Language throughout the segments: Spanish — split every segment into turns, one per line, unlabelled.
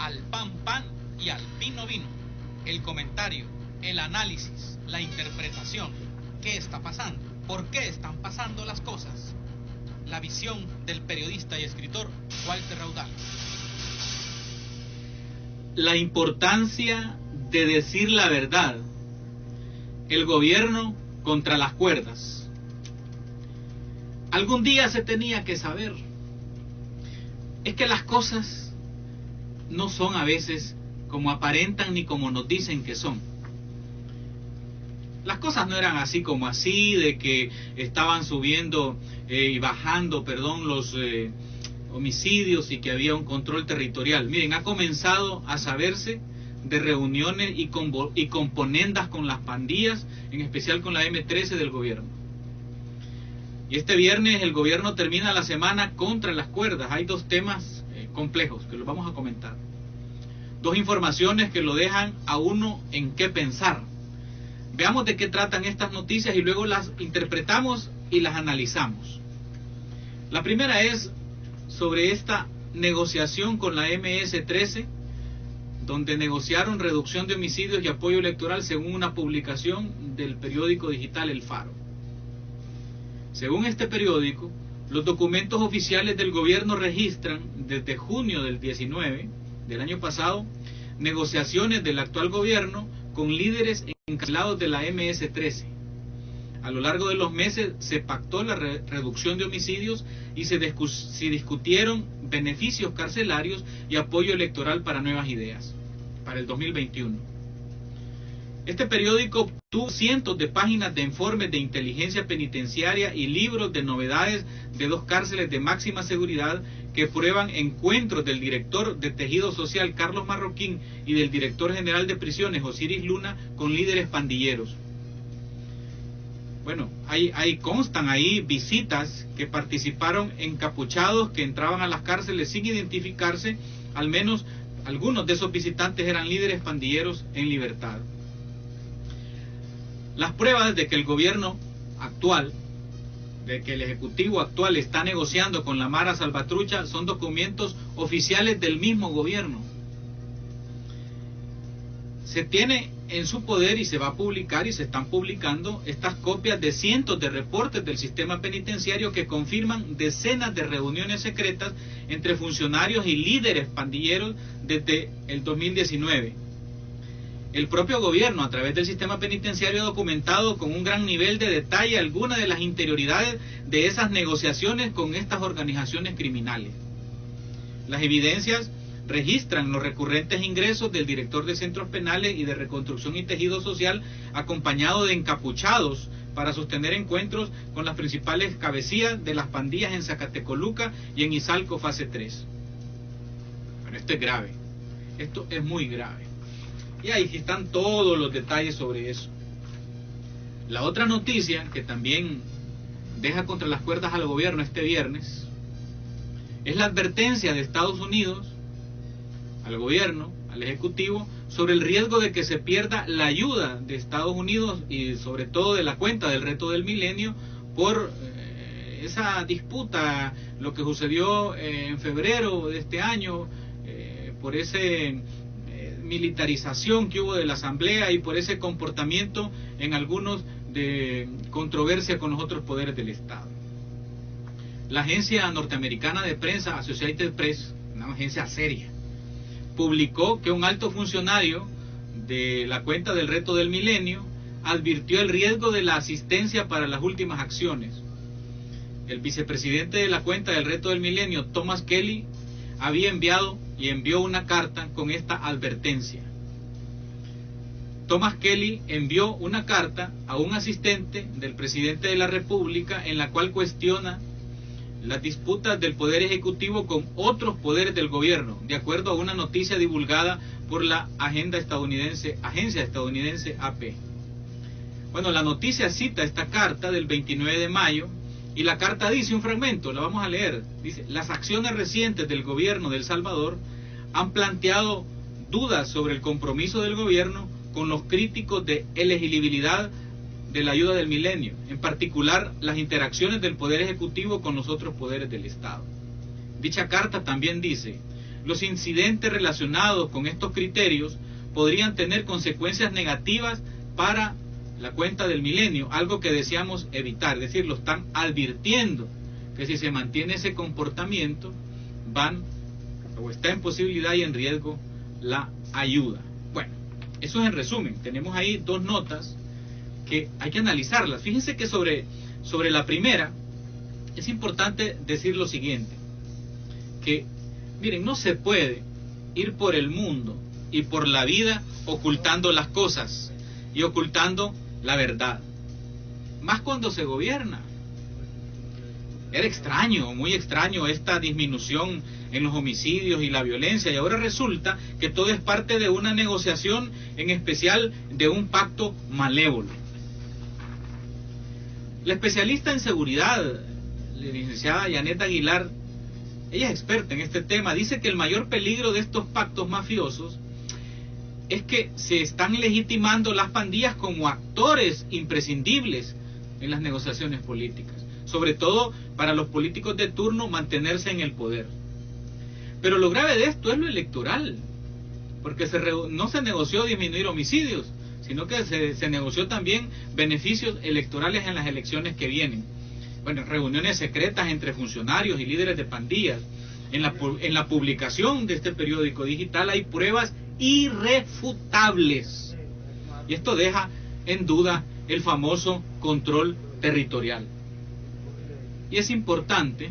al pan pan y al vino vino. El comentario, el análisis, la interpretación. ¿Qué está pasando? ¿Por qué están pasando las cosas? La visión del periodista y escritor Walter Raudal.
La importancia de decir la verdad. El gobierno contra las cuerdas. Algún día se tenía que saber. Es que las cosas no son a veces como aparentan ni como nos dicen que son. Las cosas no eran así como así, de que estaban subiendo y bajando, los homicidios y que había un control territorial. Miren, ha comenzado a saberse de reuniones y componendas con las pandillas, en especial con la M13 del gobierno. Y este viernes el gobierno termina la semana contra las cuerdas. Hay dos temas complejos que los vamos a comentar. Dos informaciones que lo dejan a uno en qué pensar. Veamos de qué tratan estas noticias y luego las interpretamos y las analizamos. La primera es sobre esta negociación con la MS-13, donde negociaron reducción de homicidios y apoyo electoral según una publicación del periódico digital El Faro. Según este periódico, los documentos oficiales del gobierno registran desde junio del 19 del año pasado negociaciones del actual gobierno con líderes encarcelados de la MS-13. A lo largo de los meses se pactó la reducción de homicidios y se discutieron beneficios carcelarios y apoyo electoral para nuevas ideas, para el 2021. Este periódico tuvo cientos de páginas de informes de inteligencia penitenciaria y libros de novedades de dos cárceles de máxima seguridad que prueban encuentros del director de Tejido Social, Carlos Marroquín, y del director general de prisiones, Osiris Luna, con líderes pandilleros. Bueno, constan ahí visitas que participaron encapuchados que entraban a las cárceles sin identificarse. Al menos algunos de esos visitantes eran líderes pandilleros en libertad. Las pruebas de que el gobierno actual, de que el ejecutivo actual está negociando con la Mara Salvatrucha, son documentos oficiales del mismo gobierno. Se tiene en su poder y se va a publicar y se están publicando estas copias de cientos de reportes del sistema penitenciario que confirman decenas de reuniones secretas entre funcionarios y líderes pandilleros desde el 2019. El propio gobierno, a través del sistema penitenciario, ha documentado con un gran nivel de detalle algunas de las interioridades de esas negociaciones con estas organizaciones criminales. Las evidencias registran los recurrentes ingresos del director de centros penales y de reconstrucción y tejido social, acompañado de encapuchados para sostener encuentros con las principales cabecillas de las pandillas en Zacatecoluca y en Izalco fase 3. Bueno, esto es grave, esto es muy grave. Y ahí están todos los detalles sobre eso. La otra noticia que también deja contra las cuerdas al gobierno este viernes es la advertencia de Estados Unidos al gobierno, al ejecutivo, sobre el riesgo de que se pierda la ayuda de Estados Unidos y sobre todo de la cuenta del reto del milenio por esa disputa, lo que sucedió en febrero de este año, por ese militarización que hubo de la asamblea y por ese comportamiento en algunos de controversia con los otros poderes del Estado. La agencia norteamericana de prensa Associated Press, una agencia seria, publicó que un alto funcionario de la cuenta del reto del milenio advirtió el riesgo de la asistencia para las últimas acciones. El vicepresidente de la cuenta del reto del milenio, Thomas Kelly, había envió una carta con esta advertencia. Thomas Kelly envió una carta a un asistente del presidente de la República en la cual cuestiona las disputas del Poder Ejecutivo con otros poderes del gobierno, de acuerdo a una noticia divulgada por la agencia estadounidense AP. Bueno, la noticia cita esta carta del 29 de mayo, y la carta dice un fragmento, la vamos a leer. Dice: las acciones recientes del gobierno de El Salvador han planteado dudas sobre el compromiso del gobierno con los críticos de elegibilidad de la ayuda del milenio, en particular las interacciones del Poder Ejecutivo con los otros poderes del Estado. Dicha carta también dice: los incidentes relacionados con estos criterios podrían tener consecuencias negativas para la cuenta del milenio, algo que deseamos evitar. Es decir, lo están advirtiendo que si se mantiene ese comportamiento está en posibilidad y en riesgo la ayuda. Bueno, eso es en resumen. Tenemos ahí dos notas que hay que analizarlas. Fíjense que sobre la primera es importante decir lo siguiente, que miren, no se puede ir por el mundo y por la vida ocultando las cosas y ocultando la verdad, más cuando se gobierna. Era extraño, muy extraño esta disminución en los homicidios y la violencia, y ahora resulta que todo es parte de una negociación, en especial de un pacto malévolo. La especialista en seguridad, la licenciada Janet Aguilar, ella es experta en este tema, dice que el mayor peligro de estos pactos mafiosos es que se están legitimando las pandillas como actores imprescindibles en las negociaciones políticas, sobre todo para los políticos de turno mantenerse en el poder. Pero lo grave de esto es lo electoral, porque no se negoció disminuir homicidios, sino que se negoció también beneficios electorales en las elecciones que vienen. Bueno, reuniones secretas entre funcionarios y líderes de pandillas. En la publicación de este periódico digital hay pruebas irrefutables. Y esto deja en duda el famoso control territorial. Y es importante,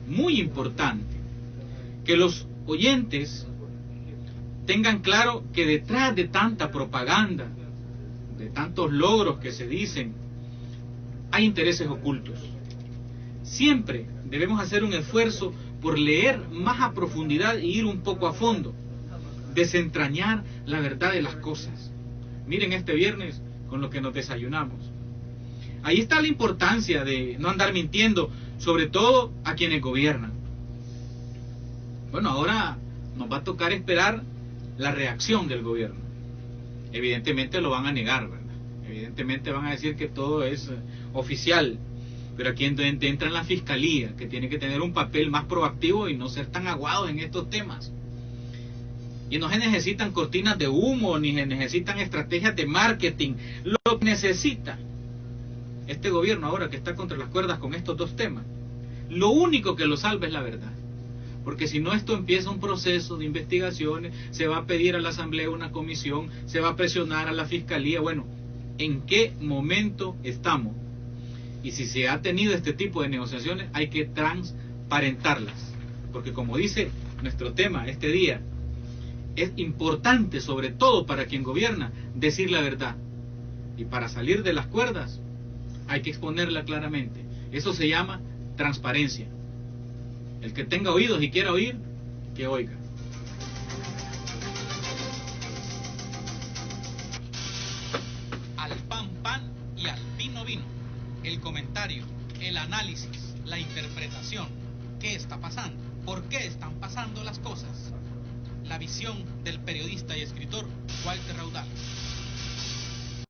muy importante, que los oyentes tengan claro que detrás de tanta propaganda, de tantos logros que se dicen, hay intereses ocultos. Siempre debemos hacer un esfuerzo por leer más a profundidad e ir un poco a fondo, desentrañar la verdad de las cosas. Miren este viernes con lo que nos desayunamos. Ahí está la importancia de no andar mintiendo, sobre todo a quienes gobiernan. Bueno, ahora nos va a tocar esperar la reacción del gobierno. Evidentemente lo van a negar, ¿verdad? Evidentemente van a decir que todo es oficial, pero aquí entra la fiscalía, que tiene que tener un papel más proactivo y no ser tan aguados en estos temas. Y no se necesitan cortinas de humo, ni se necesitan estrategias de marketing. Lo que necesita este gobierno ahora que está contra las cuerdas con estos dos temas, lo único que lo salva es la verdad. Porque si no, esto empieza un proceso de investigaciones, se va a pedir a la Asamblea una comisión, se va a presionar a la Fiscalía. Bueno, ¿en qué momento estamos? Y si se ha tenido este tipo de negociaciones, hay que transparentarlas. Porque como dice nuestro tema este día, es importante, sobre todo para quien gobierna, decir la verdad. Y para salir de las cuerdas, hay que exponerla claramente. Eso se llama transparencia. El que tenga oídos y quiera oír, que oiga.
Al pan pan y al vino vino. El comentario, el análisis, la interpretación. ¿Qué está pasando? ¿Por qué están pasando las cosas? La visión del periodista y escritor Walter Raudal.